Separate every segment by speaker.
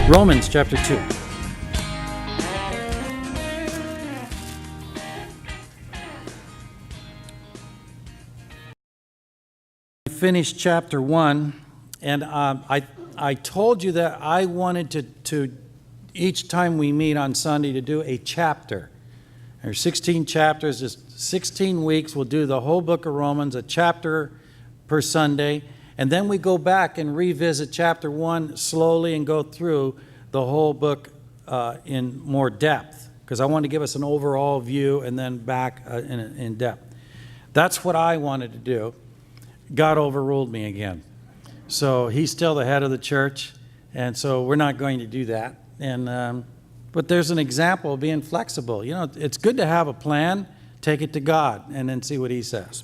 Speaker 1: Romans chapter 2. Finished chapter 1, and I told you that I wanted to each time we meet on Sunday to do a chapter. There's 16 chapters, just 16 weeks. We'll do the whole book of Romans, a chapter per Sunday, and then we go back and revisit chapter 1 slowly and go through the whole book in more depth, because I want to give us an overall view and then back in depth. That's what I wanted to do. God overruled me again. So he's still the head of the church, and so we're not going to do that. And but there's an example of being flexible. You know, it's good to have a plan, take it to God, and then see what he says.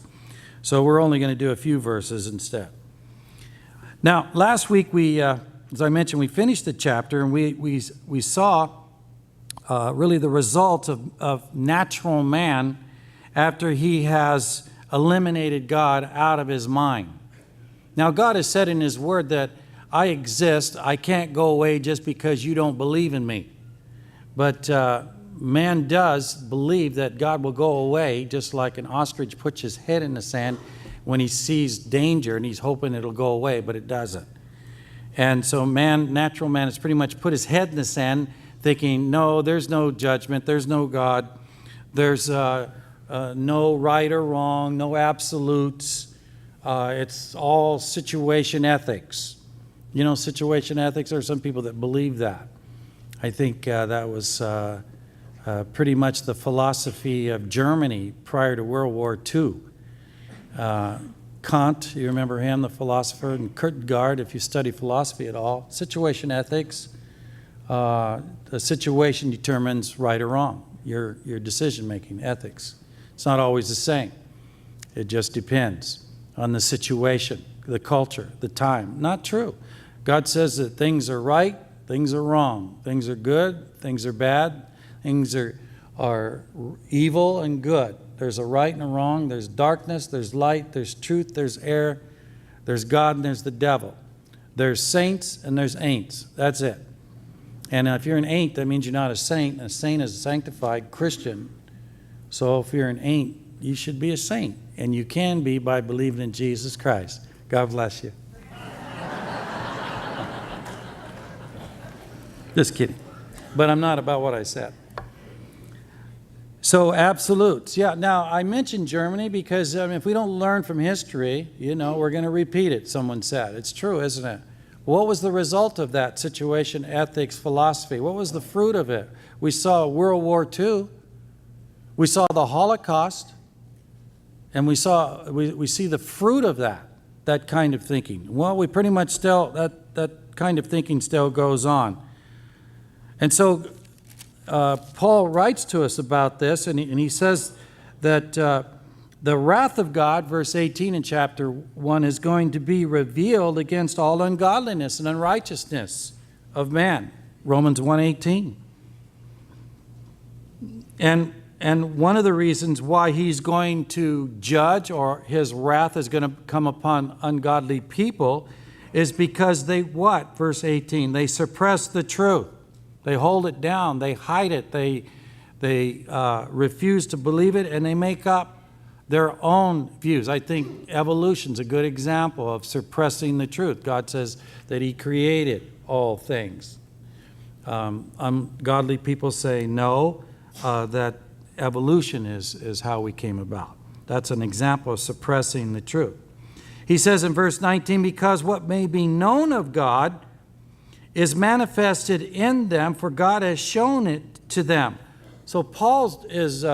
Speaker 1: So we're only going to do a few verses instead. Now, last week we, as I mentioned, we finished the chapter, and we saw really the result of natural man after he has eliminated God out of his mind. Now, God has said in his word that I exist. I can't go away just because you don't believe in me. But man does believe that God will go away, just like an ostrich puts his head in the sand when he sees danger and he's hoping it'll go away, but it doesn't. And so natural man has pretty much put his head in the sand thinking, no, there's no judgment, there's no God, there's no right or wrong, no absolutes. It's all situation ethics. You know, situation ethics, there are some people that believe that. I think that was pretty much the philosophy of Germany prior to World War II. Kant, you remember him, the philosopher, and Kierkegaard, if you study philosophy at all. Situation ethics, the situation determines right or wrong, your decision-making ethics. It's not always the same. It just depends on the situation, the culture, the time. Not true. God says that things are right, things are wrong, things are good, things are bad, things are evil and good. There's a right and a wrong, there's darkness, there's light, there's truth, there's error, there's God and there's the devil. There's saints and there's ain'ts. That's it. And if you're an ain't, that means you're not a saint. A saint is a sanctified Christian. So if you're an ain't, you should be a saint. And you can be by believing in Jesus Christ. God bless you. Just kidding. But I'm not about what I said. So absolutes. Yeah, now I mentioned Germany because if we don't learn from history, you know, we're going to repeat it, someone said. It's true, isn't it? What was the result of that situation, ethics, philosophy? What was the fruit of it? We saw World War II. We saw the Holocaust. And we see the fruit of that kind of thinking. Well, we pretty much still, that kind of thinking still goes on. And so Paul writes to us about this, and he says that the wrath of God, verse 18 in chapter 1, is going to be revealed against all ungodliness and unrighteousness of man, Romans 1:18. And one of the reasons why he's going to judge, or his wrath is going to come upon ungodly people, is because they what? Verse 18, they suppress the truth. They hold it down. They hide it. They refuse to believe it, and they make up their own views. I think evolution's a good example of suppressing the truth. God says that he created all things. Ungodly people say no, that evolution is how we came about. That's an example of suppressing the truth. He says in verse 19, because what may be known of God is manifested in them, for God has shown it to them. So Paul is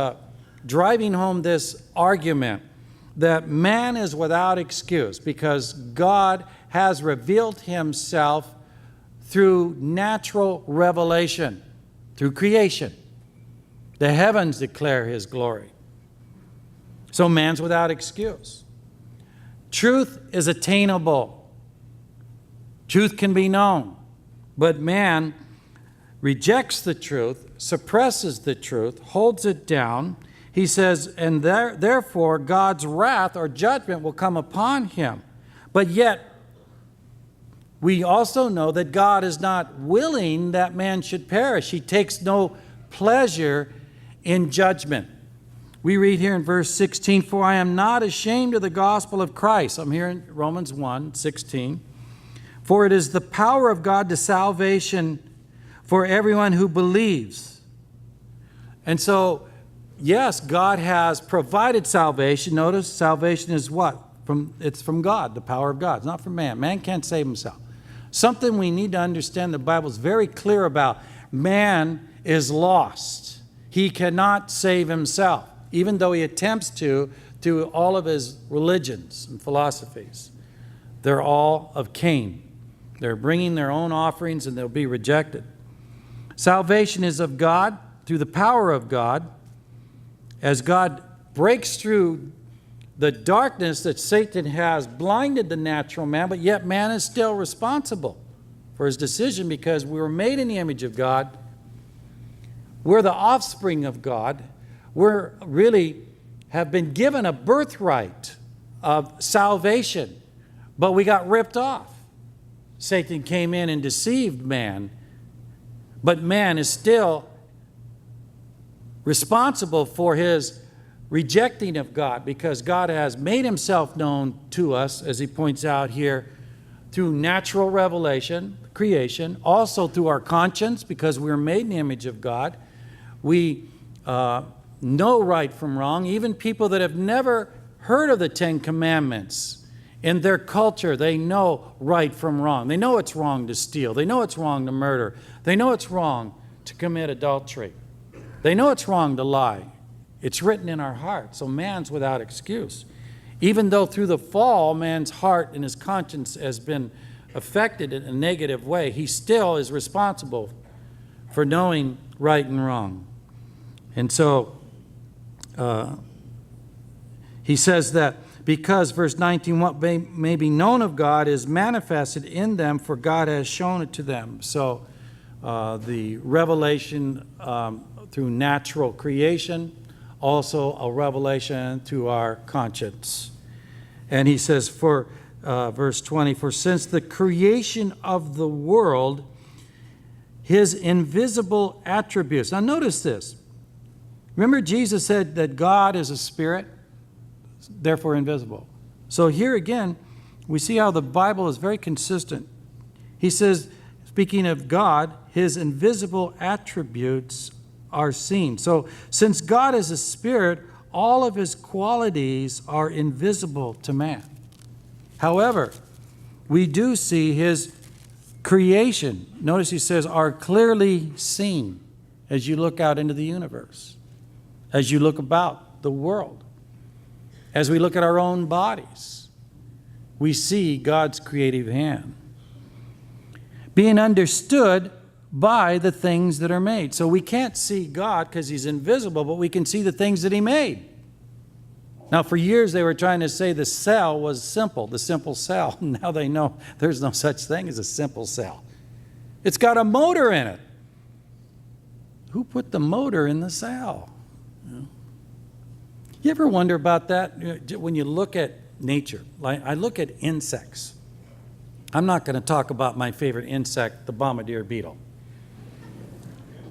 Speaker 1: driving home this argument that man is without excuse because God has revealed himself through natural revelation, through creation. The heavens declare his glory. So man's without excuse. Truth is attainable. Truth can be known. But man rejects the truth, suppresses the truth, holds it down. He says, and therefore God's wrath or judgment will come upon him. But yet, we also know that God is not willing that man should perish. He takes no pleasure in judgment. We read here in verse 16, "For I am not ashamed of the gospel of Christ." I'm here in Romans 1:16. "For it is the power of God to salvation for everyone who believes." And so, yes, God has provided salvation. Notice, salvation is what? It's from God, the power of God. It's not from man. Man can't save himself. Something we need to understand, the Bible is very clear about. Man is lost. He cannot save himself, even though he attempts to all of his religions and philosophies. They're all of Cain. They're bringing their own offerings and they'll be rejected. Salvation is of God through the power of God, as God breaks through the darkness that Satan has blinded the natural man, but yet man is still responsible for his decision because we were made in the image of God. We're the offspring of God. We're really have been given a birthright of salvation, but we got ripped off. Satan came in and deceived man, but man is still responsible for his rejecting of God, because God has made himself known to us, as he points out here, through natural revelation, creation, also through our conscience, because we were made in the image of God. We know right from wrong. Even people that have never heard of the Ten Commandments, in their culture, they know right from wrong. They know it's wrong to steal. They know it's wrong to murder. They know it's wrong to commit adultery. They know it's wrong to lie. It's written in our heart, so man's without excuse. Even though through the fall, man's heart and his conscience has been affected in a negative way, he still is responsible for knowing right and wrong. And so he says that because, verse 19, what may be known of God is manifested in them, for God has shown it to them. So the revelation through natural creation, also a revelation through our conscience. And he says, for verse 20, "For since the creation of the world, his invisible attributes." Now notice this. Remember Jesus said that God is a spirit, therefore invisible. So here again, we see how the Bible is very consistent. He says, speaking of God, his invisible attributes are seen. So since God is a spirit, all of his qualities are invisible to man. However, we do see his creation. Notice he says, are clearly seen as you look out into the universe, as you look about the world, as we look at our own bodies. We see God's creative hand being understood by the things that are made. So we can't see God because he's invisible, but we can see the things that he made. Now, for years they were trying to say the cell was simple, the simple cell. Now they know there's no such thing as a simple cell. It's got a motor in it. Who put the motor in the cell? You ever wonder about that? When you look at nature, like I look at insects. I'm not going to talk about my favorite insect, the bombardier beetle.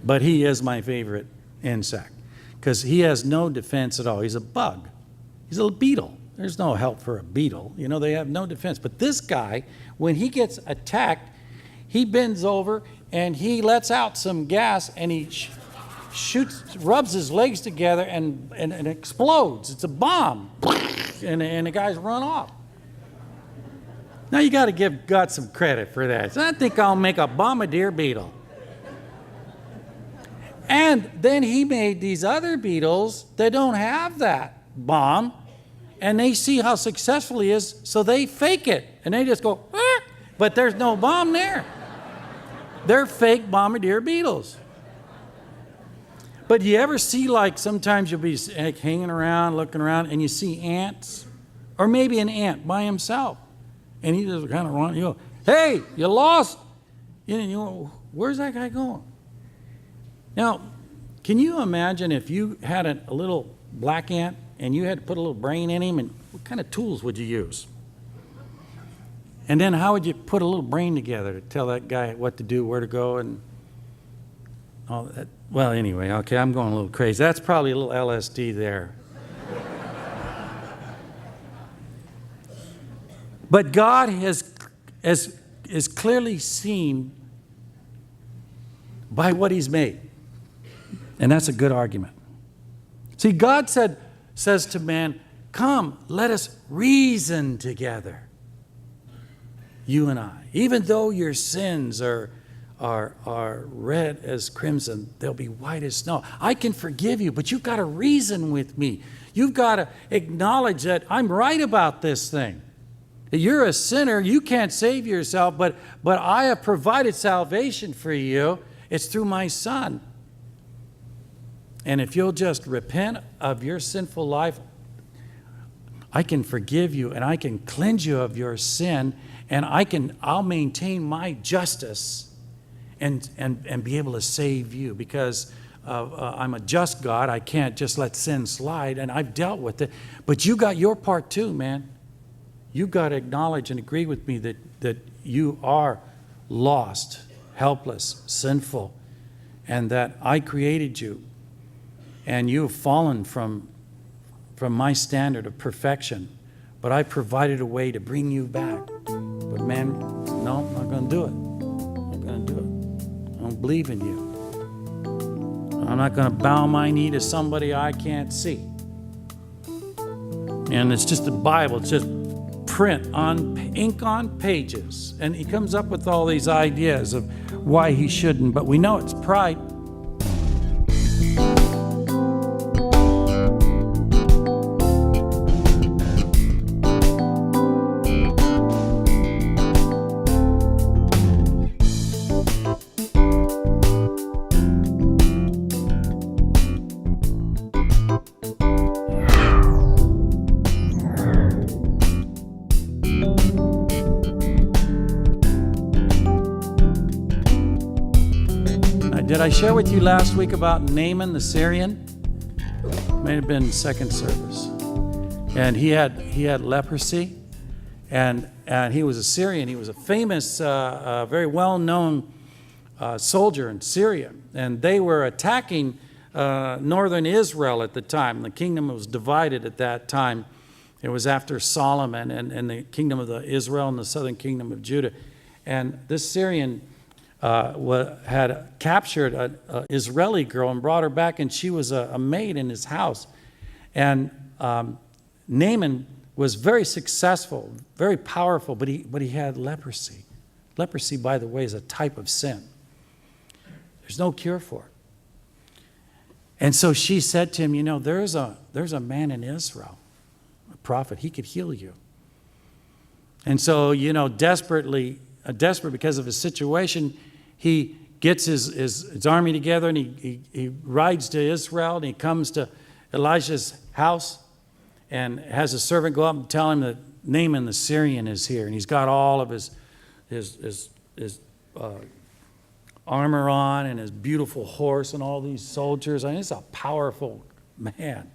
Speaker 1: But he is my favorite insect because he has no defense at all. He's a bug. He's a beetle. There's no help for a beetle. You know, they have no defense. But this guy, when he gets attacked, he bends over and he lets out some gas and he rubs his legs together and explodes. It's a bomb. And the guys run off. Now you got to give God some credit for that. So I think I'll make a bombardier beetle. And then he made these other beetles that don't have that bomb, and they see how successful he is, so they fake it. And they just go, ah! But there's no bomb there. They're fake bombardier beetles. But you ever see, like, sometimes you'll be hanging around, looking around, and you see ants, or maybe an ant by himself, and he just kind of runs, you go, hey, you lost. You know, where's that guy going? Now, can you imagine if you had a little black ant and you had to put a little brain in him, and what kind of tools would you use? And then how would you put a little brain together to tell that guy what to do, where to go, and all that? Well, anyway, okay, I'm going a little crazy. That's probably a little LSD there. But God is clearly seen by what he's made. And that's a good argument. See, God says to man, come, let us reason together. You and I. Even though your sins are red as crimson, they'll be white as snow. I can forgive you, but you've got to reason with me. You've got to acknowledge that I'm right about this thing. That you're a sinner, you can't save yourself, but I have provided salvation for you. It's through my Son. And if you'll just repent of your sinful life, I can forgive you and I can cleanse you of your sin, and I'll maintain my justice and be able to save you, because I'm a just God. I can't just let sin slide, and I've dealt with it. But you got your part too, man. You've got to acknowledge and agree with me that you are lost, helpless, sinful, and that I created you, and you have fallen from my standard of perfection, but I provided a way to bring you back. But man, no, I'm not going to do it. I'm not going to do it. I don't believe in you. I'm not going to bow my knee to somebody I can't see. And it's just the Bible. It's just print on ink on pages. And he comes up with all these ideas of why he shouldn't, but we know it's pride. Did I share with you last week about Naaman the Syrian? May have been second service. And he had leprosy, and he was a Syrian. He was a famous, very well-known soldier in Syria. And they were attacking northern Israel at the time. The kingdom was divided at that time. It was after Solomon and the kingdom of Israel and the southern kingdom of Judah. And this Syrian had captured an Israeli girl and brought her back, and she was a maid in his house. And Naaman was very successful, very powerful, but he had leprosy. Leprosy, by the way, is a type of sin. There's no cure for it. And so she said to him, there's a man in Israel, a prophet, he could heal you. And so, desperate because of his situation, he gets his army together, and he rides to Israel, and he comes to Elijah's house and has a servant go up and tell him that Naaman the Syrian is here, and he's got all of his armor on and his beautiful horse and all these soldiers. I mean, it's a powerful man,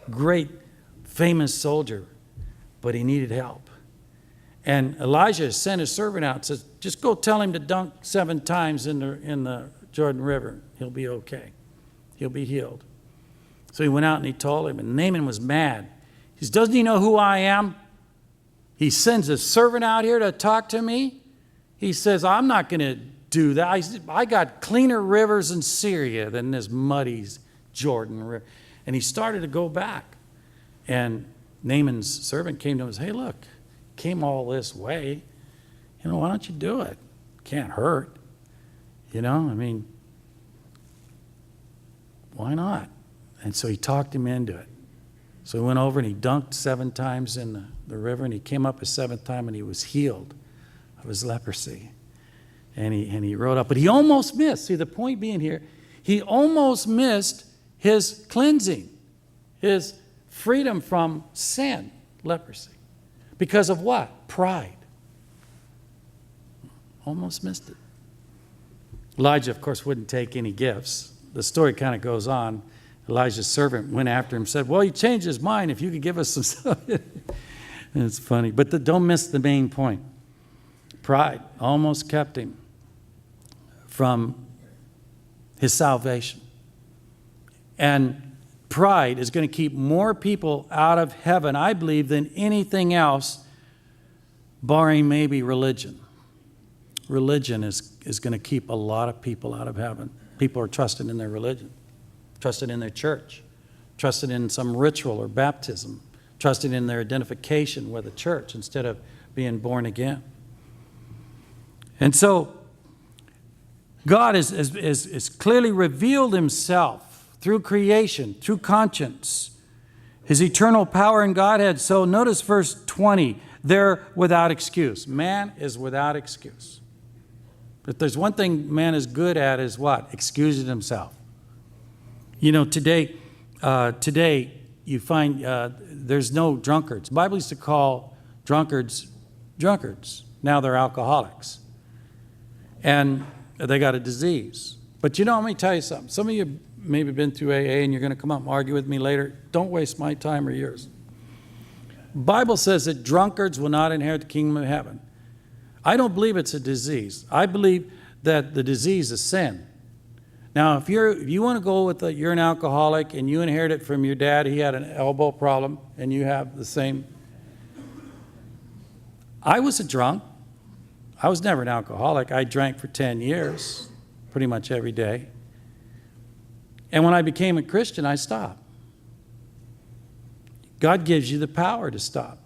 Speaker 1: great, famous soldier, but he needed help. And Elijah sent his servant out and says, just go tell him to dunk 7 times in the Jordan River. He'll be okay. He'll be healed. So he went out and he told him, and Naaman was mad. He says, doesn't he know who I am? He sends a servant out here to talk to me. He says, I'm not going to do that. I got cleaner rivers in Syria than this muddy Jordan River. And he started to go back. And Naaman's servant came to him and said, hey, look, came all this way, why don't you do it? Can't hurt, why not? And so he talked him into it. So he went over and he dunked 7 times in the river, and he came up a 7th time, and he was healed of his leprosy. And he rode up, but he almost missed. See, the point being here, he almost missed his cleansing, his freedom from sin, leprosy. Because of what? Pride. Almost missed it. Elijah, of course, wouldn't take any gifts. The story kind of goes on. Elijah's servant went after him and said, well, he changed his mind if you could give us some stuff. And it's funny. But don't miss the main point. Pride almost kept him from his salvation. And pride is going to keep more people out of heaven, I believe, than anything else, barring maybe religion. Religion is going to keep a lot of people out of heaven. People are trusting in their religion, trusting in their church, trusting in some ritual or baptism, trusting in their identification with a church instead of being born again. And so God has clearly revealed himself through creation, through conscience, his eternal power and Godhead. So notice verse 20, they're without excuse. Man is without excuse. If there's one thing man is good at is what? Excusing himself. You know, today you find there's no drunkards. The Bible used to call drunkards. Now they're alcoholics. And they got a disease. But you know, let me tell you something. Some of you maybe been through AA and you're going to come up and argue with me later. Don't waste my time or yours. The Bible says that drunkards will not inherit the kingdom of heaven. I don't believe it's a disease. I believe that the disease is sin. Now, if you want to go with you're an alcoholic and you inherit it from your dad, he had an elbow problem, and you have the same. I was a drunk. I was never an alcoholic. I drank for 10 years, pretty much every day. And when I became a Christian, I stopped. God gives you the power to stop.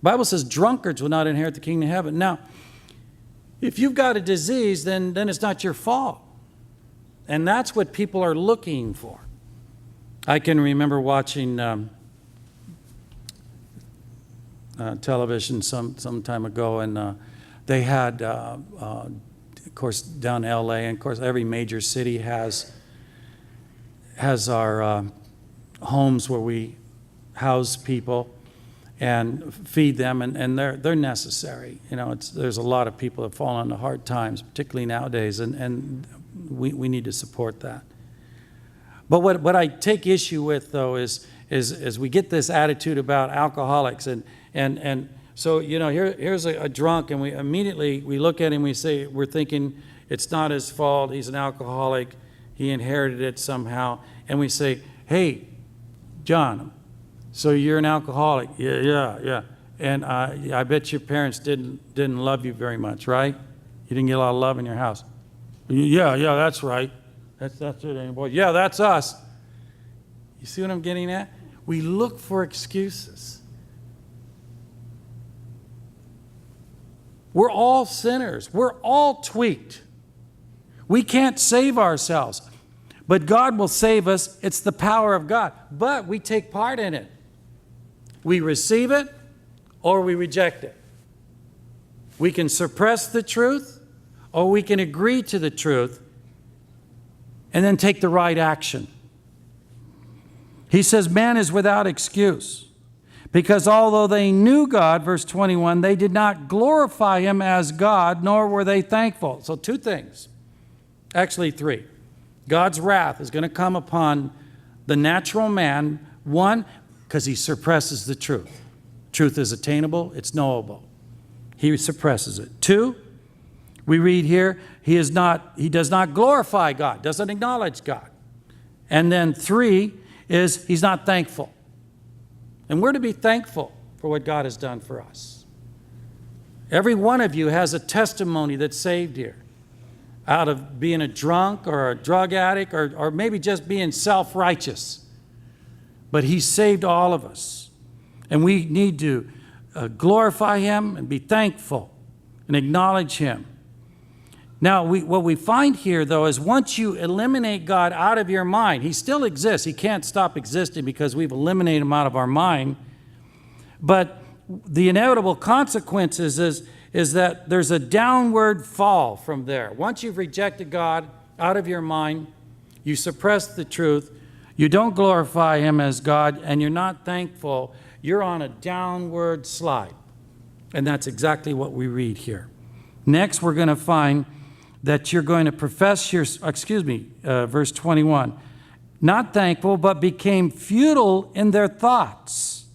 Speaker 1: The Bible says drunkards will not inherit the kingdom of heaven. Now, if you've got a disease, then it's not your fault. And that's what people are looking for. I can remember watching television some time ago, and they had, of course, down in LA, and of course every major city has our homes where we house people and feed them, and they're necessary. You know, there's a lot of people that fall into hard times, particularly nowadays, and we need to support that. But what I take issue with, though, is we get this attitude about alcoholics, and so, you know, here's a drunk, and we immediately look at him, we're thinking it's not his fault, he's an alcoholic, he inherited it somehow, and we say, hey, John, so you're an alcoholic? Yeah. And I bet your parents didn't love you very much, right? You didn't get a lot of love in your house. Yeah, that's right. That's it, boy. Yeah, that's us. You see what I'm getting at? We look for excuses. We're all sinners. We're all tweaked. We can't save ourselves. But God will save us. It's the power of God. But we take part in it. We receive it or we reject it. We can suppress the truth or we can agree to the truth and then take the right action. He says, man is without excuse. Because although they knew God, verse 21, they did not glorify him as God, nor were they thankful. So two things. Actually, three. God's wrath is going to come upon the natural man. One, because he suppresses the truth. Truth is attainable, it's knowable. He suppresses it. Two, we read here, he does not glorify God, doesn't acknowledge God. And then three is he's not thankful. And we're to be thankful for what God has done for us. Every one of you has a testimony that's saved here. Out of being a drunk or a drug addict or maybe just being self-righteous. But he saved all of us. And we need to glorify him and be thankful and acknowledge him. Now, what we find here, though, is once you eliminate God out of your mind, he still exists. He can't stop existing because we've eliminated him out of our mind. But the inevitable consequences is that there's a downward fall from there. Once you've rejected God out of your mind, you suppress the truth, you don't glorify him as God, and you're not thankful, you're on a downward slide. And that's exactly what we read here. Next, we're going to find that you're going to profess verse 21, not thankful, but became futile in their thoughts.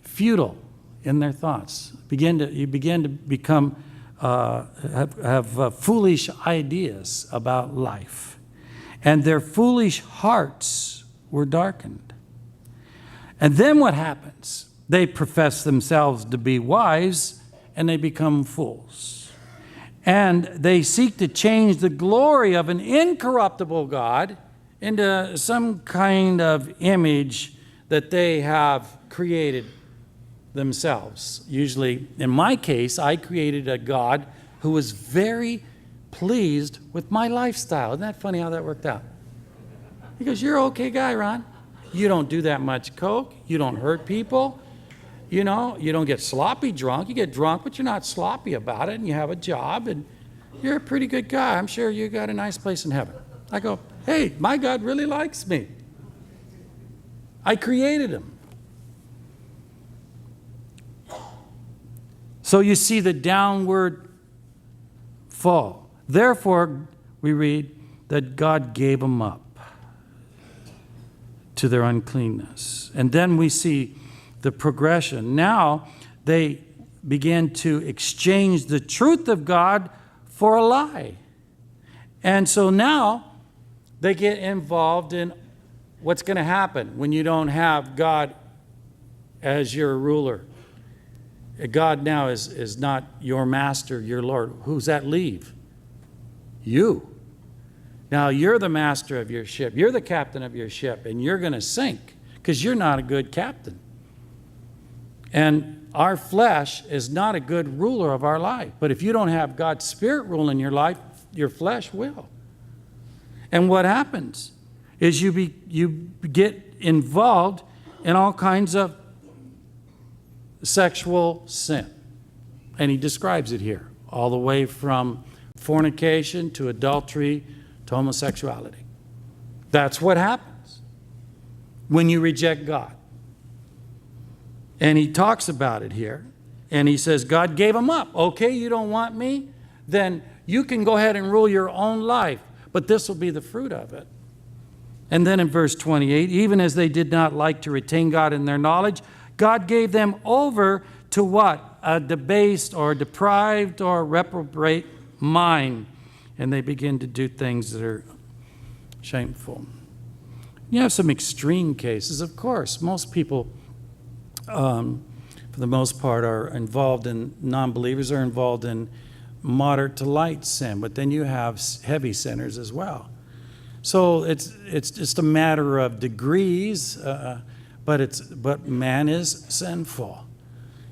Speaker 1: Futile in their thoughts. You begin to become have foolish ideas about life, and their foolish hearts were darkened. And then what happens? They profess themselves to be wise, and they become fools. And they seek to change the glory of an incorruptible God into some kind of image that they have created themselves. Usually, in my case, I created a God who was very pleased with my lifestyle. Isn't that funny how that worked out? He goes, "You're an okay guy, Ron. You don't do that much coke. You don't hurt people. You know, you don't get sloppy drunk. You get drunk, but you're not sloppy about it, and you have a job, and you're a pretty good guy. I'm sure you got a nice place in heaven." I go, "Hey, my God really likes me. I created him." So you see the downward fall. Therefore, we read that God gave them up to their uncleanness. And then we see the progression. Now they began to exchange the truth of God for a lie. And so now they get involved in what's going to happen when you don't have God as your ruler. God now is not your master, your Lord. Who's that leave? You. Now you're the master of your ship. You're the captain of your ship, and you're going to sink because you're not a good captain. And our flesh is not a good ruler of our life. But if you don't have God's Spirit ruling your life, your flesh will. And what happens is you get involved in all kinds of sexual sin. And he describes it here, all the way from fornication to adultery to homosexuality. That's what happens when you reject God. And he talks about it here. And he says, God gave them up. Okay, you don't want me? Then you can go ahead and rule your own life. But this will be the fruit of it. And then in verse 28, even as they did not like to retain God in their knowledge, God gave them over to what? A debased or deprived or reprobate mind. And they begin to do things that are shameful. You have some extreme cases, of course. Most people, for the most part, are involved in, non-believers are involved in moderate to light sin. But then you have heavy sinners as well. So it's just a matter of degrees, but man is sinful.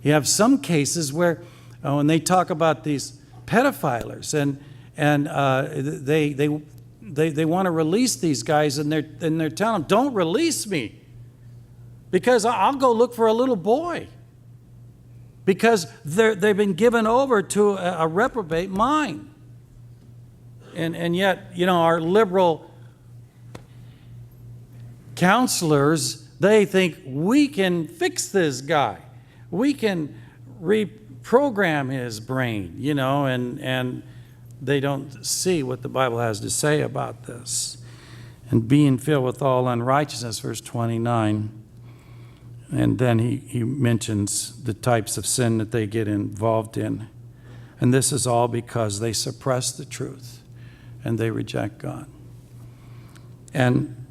Speaker 1: You have some cases where when they talk about these pedophilers and they want to release these guys, and they're telling them, don't release me because I'll go look for a little boy, because they've been given over to a reprobate mind. And yet, you know, our liberal counselors, they think we can fix this guy. We can reprogram his brain, you know, and they don't see what the Bible has to say about this. And being filled with all unrighteousness, verse 29. And then he mentions the types of sin that they get involved in. And this is all because they suppress the truth and they reject God. And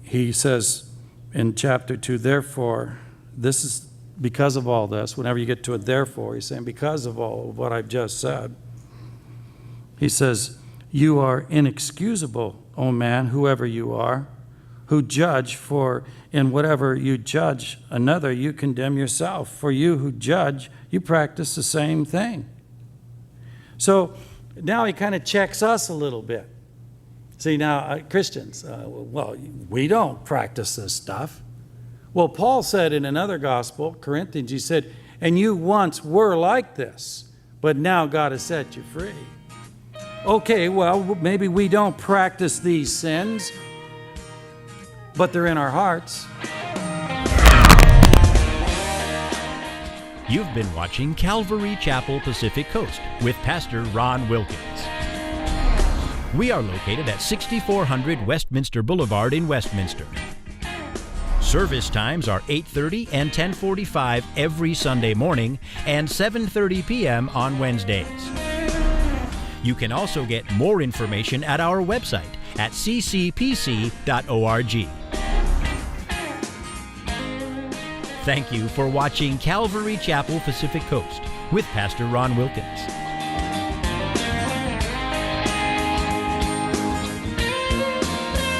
Speaker 1: he says in chapter 2, therefore, this is because of all this. Whenever you get to a therefore, he's saying because of all of what I've just said. He says, you are inexcusable, O man, whoever you are, who judge, for in whatever you judge another, you condemn yourself. For you who judge, you practice the same thing. So now he kind of checks us a little bit. See, now, Christians, well, we don't practice this stuff. Well, Paul said in another gospel, Corinthians, he said, and you once were like this, but now God has set you free. Okay, well, maybe we don't practice these sins, but they're in our hearts.
Speaker 2: You've been watching Calvary Chapel Pacific Coast with Pastor Ron Wilkins. We are located at 6400 Westminster Boulevard in Westminster. Service times are 8:30 and 10:45 every Sunday morning and 7:30 p.m. on Wednesdays. You can also get more information at our website at ccpc.org. Thank you for watching Calvary Chapel Pacific Coast with Pastor Ron Wilkins.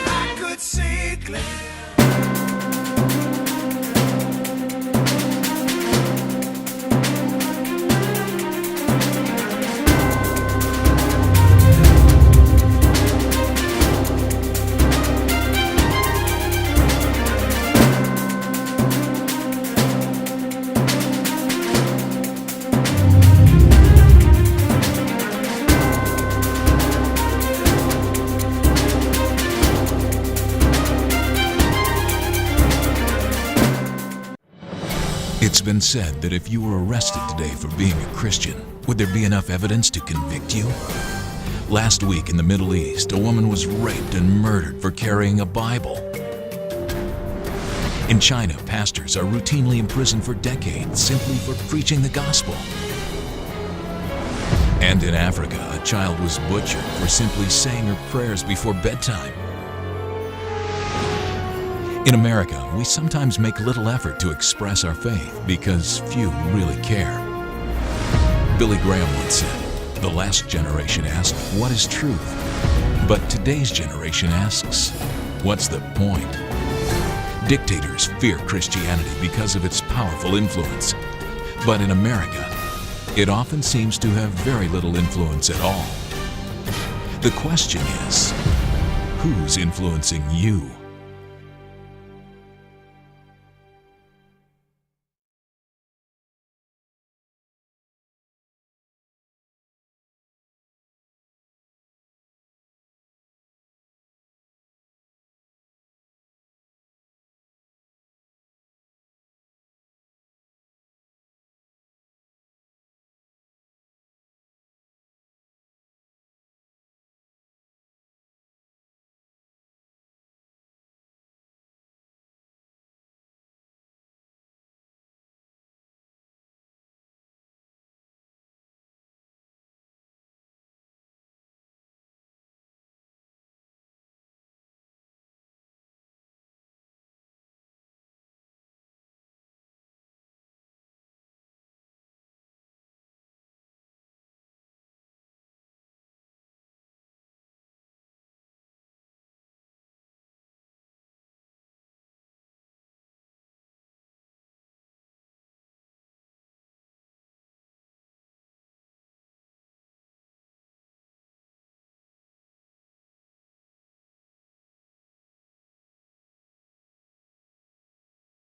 Speaker 3: I could see clear.
Speaker 4: It's been said that if you were arrested today for being a Christian, would there be enough evidence to convict you? Last week in the Middle East, a woman was raped and murdered for carrying a Bible. In China, pastors are routinely imprisoned for decades simply for preaching the gospel. And in Africa, a child was butchered for simply saying her prayers before bedtime. In America, we sometimes make little effort to express our faith because few really care. Billy Graham once said, "The last generation asked, 'What is truth?' But today's generation asks, 'What's the point?'" Dictators fear Christianity because of its powerful influence. But in America, it often seems to have very little influence at all. The question is, who's influencing you?